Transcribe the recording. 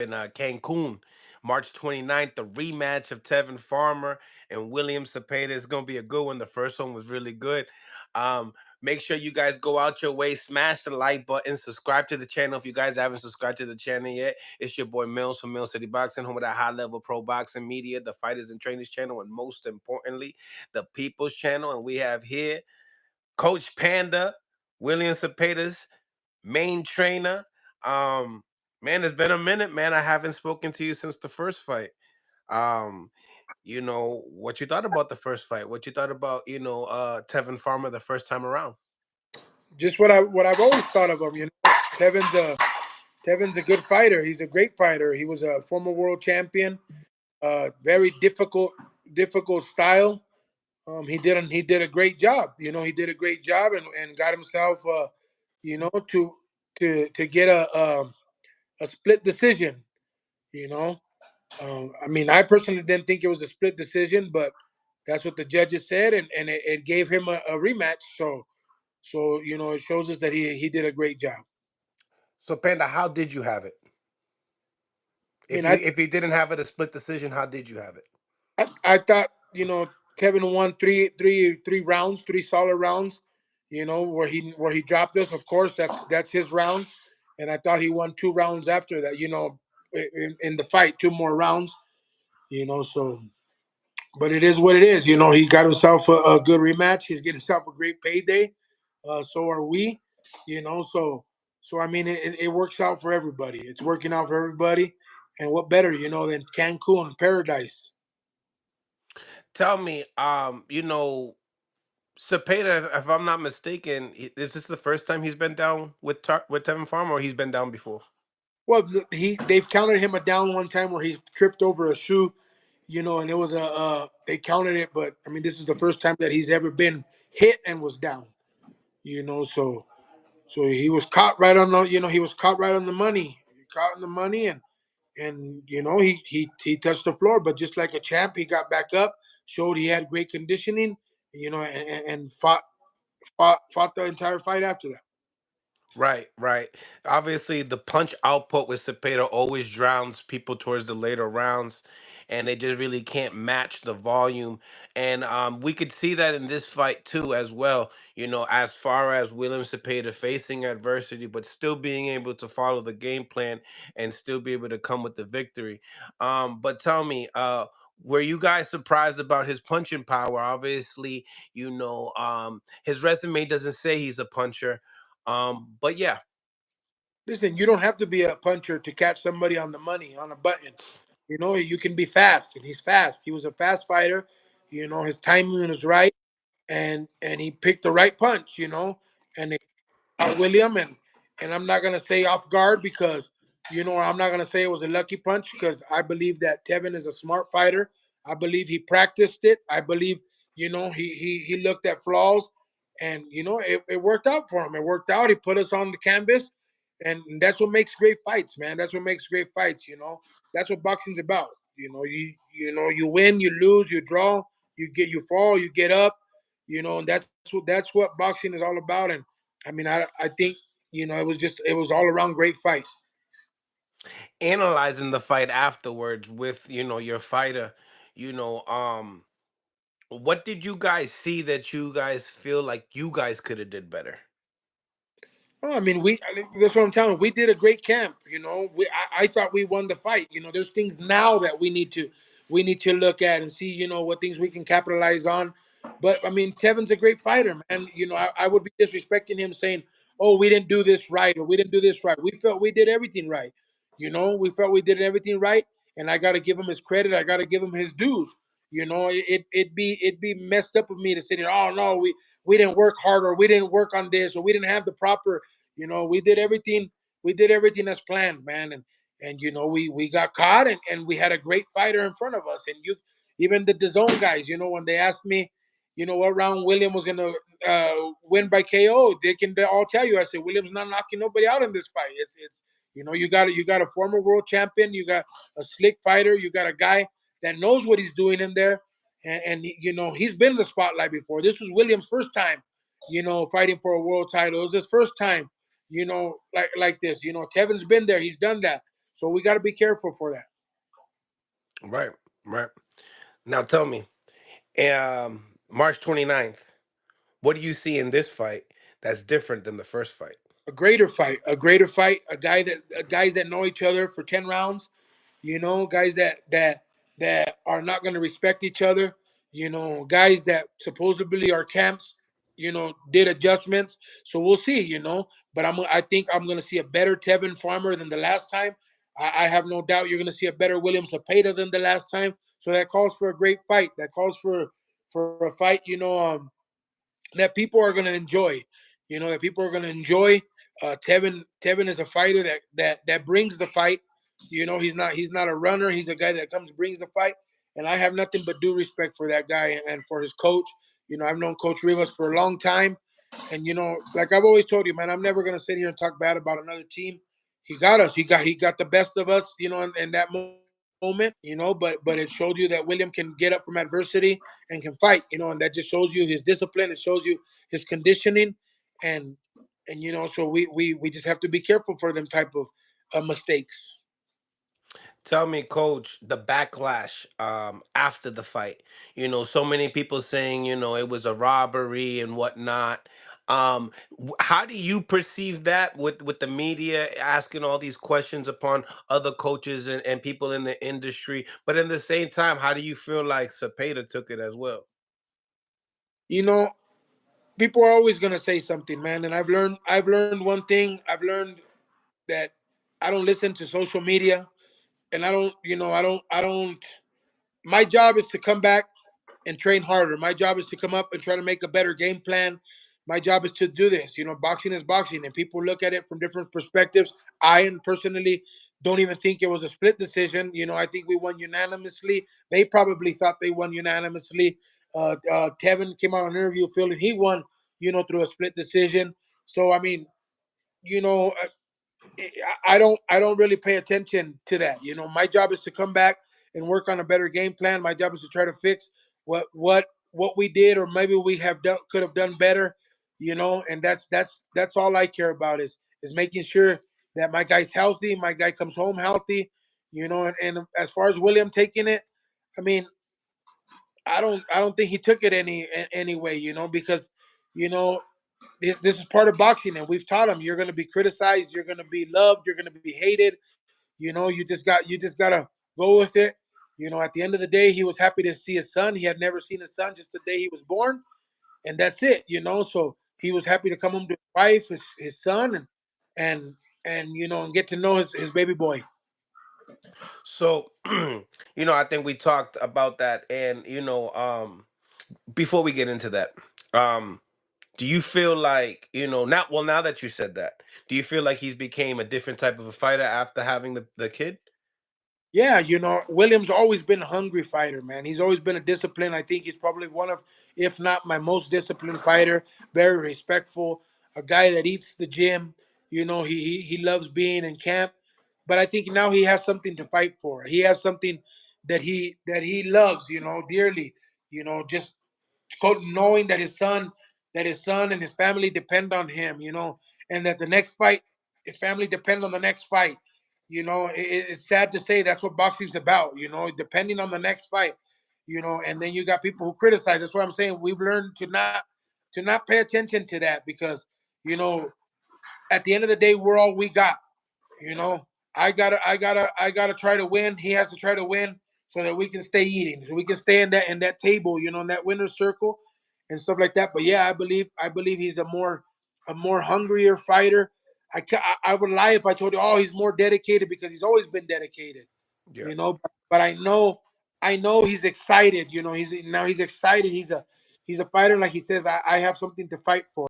in Cancun, March 29th, the rematch of Tevin Farmer and William Zepeda is going to be a good one. The first one was really good. Um, Make sure you guys go out your way, smash the like button, subscribe to the channel if you guys haven't subscribed to the channel yet. It's your boy Mills from Mill City Boxing, home of that high level pro boxing media, the Fighters and Trainers channel, and most importantly, the People's channel. And we have here Coach Panda, William Cepeda's main trainer. Um, Man, it's been a minute, man. I haven't spoken to you since the first fight. Um, what you thought about the first fight? What you thought about, Tevin Farmer the first time around? Just what I've always thought of him. Tevin's a Tevin's a good fighter. He's a great fighter. He was a former world champion. Very difficult style. He did a great job. He did a great job and got himself to get a split decision. You know, I mean, I personally didn't think it was a split decision, but that's what the judges said, and it gave him a rematch. So it shows us that he did a great job. So Panda, how did you have it? I mean, If you didn't have it a split decision, how did you have it? I thought Kevin won three rounds, three solid rounds. Where he dropped us. Of course, that's his round, and I thought he won two rounds after that. In the fight, two more rounds. So but it is what it is. He got himself a good rematch. He's getting himself a great payday. So are we. So I mean, it works out for everybody. It's working out for everybody. And what better, than Cancun paradise? Tell me, Cepeda, if I'm not mistaken, is this the first time he's been down with with Tevin Farmer, or he's been down before? Well, they've counted him a down one time where he tripped over a shoe, and it was they counted it, but I mean, this is the first time that he's ever been hit and was down. So he was caught right on the he was caught right on the money, caught on the money, and he touched the floor, but just like a champ, he got back up, showed he had great conditioning, and fought the entire fight after that. Right, right. Obviously, the punch output with Cepeda always drowns people towards the later rounds, and they just really can't match the volume. And we could see that in this fight too, as well. As far as William Cepeda facing adversity, but still being able to follow the game plan and still be able to come with the victory. But tell me, were you guys surprised about his punching power? Obviously, his resume doesn't say he's a puncher, but yeah. Listen, you don't have to be a puncher to catch somebody on the money on a button. You can be fast, and he's fast. He was a fast fighter. His timing was right, and he picked the right punch. And it out William, and I'm not gonna say off guard because I'm not gonna say it was a lucky punch because I believe that Tevin is a smart fighter. I believe he practiced it. I believe he looked at flaws, and it worked out for him. It worked out. He put us on the canvas, and that's what makes great fights, man. That's what makes great fights. That's what boxing's about. You win, you lose, you draw, you fall, you get up. And that's what boxing is all about. And I mean, I think it was all around great fight. Analyzing the fight afterwards with your fighter, you know um what did you guys see that you guys feel like you guys could have did better? Oh, that's what I'm telling you. We did a great camp. I thought we won the fight. There's things now that we need to look at and see. What things we can capitalize on. But I mean, Kevin's a great fighter, man. I would be disrespecting him saying, "Oh, we didn't do this right," or "We didn't do this right." We felt we did everything right. We felt we did everything right, and I got to give him his credit. I got to give him his dues. It'd be messed up of me to say, "Oh no, we didn't work hard, or we didn't work on this, or we didn't have the proper." We did everything. We did everything as planned, man. And we got caught, and we had a great fighter in front of us. And even the DAZN guys, when they asked me, what round William was gonna win by KO, they can all tell you. I said William's not knocking nobody out in this fight. It's you got a former world champion, you got a slick fighter, you got a guy that knows what he's doing in there, and he's been in the spotlight before. This was William's first time, fighting for a world title. It was his first time, like this. Tevin's been there, he's done that. So we got to be careful for that. Right, right. Now tell me, March 29th, what do you see in this fight that's different than the first fight? A greater fight, a guy that guys that know each other for 10 rounds. Guys that are not going to respect each other. Guys that supposedly are camps. Did adjustments. So we'll see. But I think I'm going to see a better Tevin Farmer than the last time. I have no doubt you're going to see a better William Zepeda than the last time. So that calls for a great fight. That calls for a fight. That people are going to enjoy. That people are going to enjoy. Tevin is a fighter that brings the fight. He's not a runner. He's a guy that comes brings the fight, and I have nothing but due respect for that guy and for his coach. I've known Coach Rivas for a long time, and like I've always told you, man, I'm never gonna sit here and talk bad about another team. He got us. He got the best of us, in that moment. But it showed you that William can get up from adversity and can fight. And that just shows you his discipline. It shows you his conditioning, and so we just have to be careful for them type of mistakes. Tell me, coach, the backlash after the fight. So many people saying, it was a robbery and whatnot. How do you perceive that with the media asking all these questions upon other coaches and people in the industry? But at the same time, how do you feel like Cepeda took it as well? You know, People are always gonna say something, man. And I've learned one thing. I've learned that I don't listen to social media, and I don't. My job is to come back and train harder. My job is to come up and try to make a better game plan. My job is to do this. Boxing is boxing, and people look at it from different perspectives. I personally don't even think it was a split decision. I think we won unanimously. They probably thought they won unanimously. Tevin came out on an interview feeling he won, through a split decision. So I mean, you know, I don't really pay attention to that. My job is to come back and work on a better game plan. My job is to try to fix what we did or maybe we have done could have done better. And that's all I care about is making sure that my guy's healthy, my guy comes home healthy. And as far as William taking it, I mean, I don't think he took it any way. Because you know this is part of boxing, and we've taught him you're going to be criticized, you're going to be loved, you're going to be hated. You just gotta go with it. At the end of the day, he was happy to see his son. He had never seen his son just the day he was born, and that's it. So he was happy to come home to his wife, his son, and and get to know his baby boy. So, I think we talked about that, and before we get into that, um, do you feel like, now that you said that, do you feel like he's became a different type of a fighter after having the kid? Yeah, Williams always been a hungry fighter, man. He's always been a disciplined. I think he's probably one of, if not my most disciplined fighter. Very respectful, a guy that eats the gym. He loves being in camp. But I think now he has something to fight for. He has something that he loves, dearly. Just knowing that his son and his family depend on him, and that the next fight, his family depend on the next fight. It's sad to say that's what boxing's about. Depending on the next fight. And then you got people who criticize. That's what I'm saying. We've learned to not pay attention to that because you know at the end of the day, we're all we got. You know, I gotta try to win. He has to try to win so that we can stay eating, so we can stay in that table, in that winner's circle and stuff like that. But yeah, I believe he's a more hungrier fighter. I would lie if I told you, oh, he's more dedicated because he's always been dedicated. Yeah. But I know he's excited. He's excited. He's a fighter, like he says. I have something to fight for.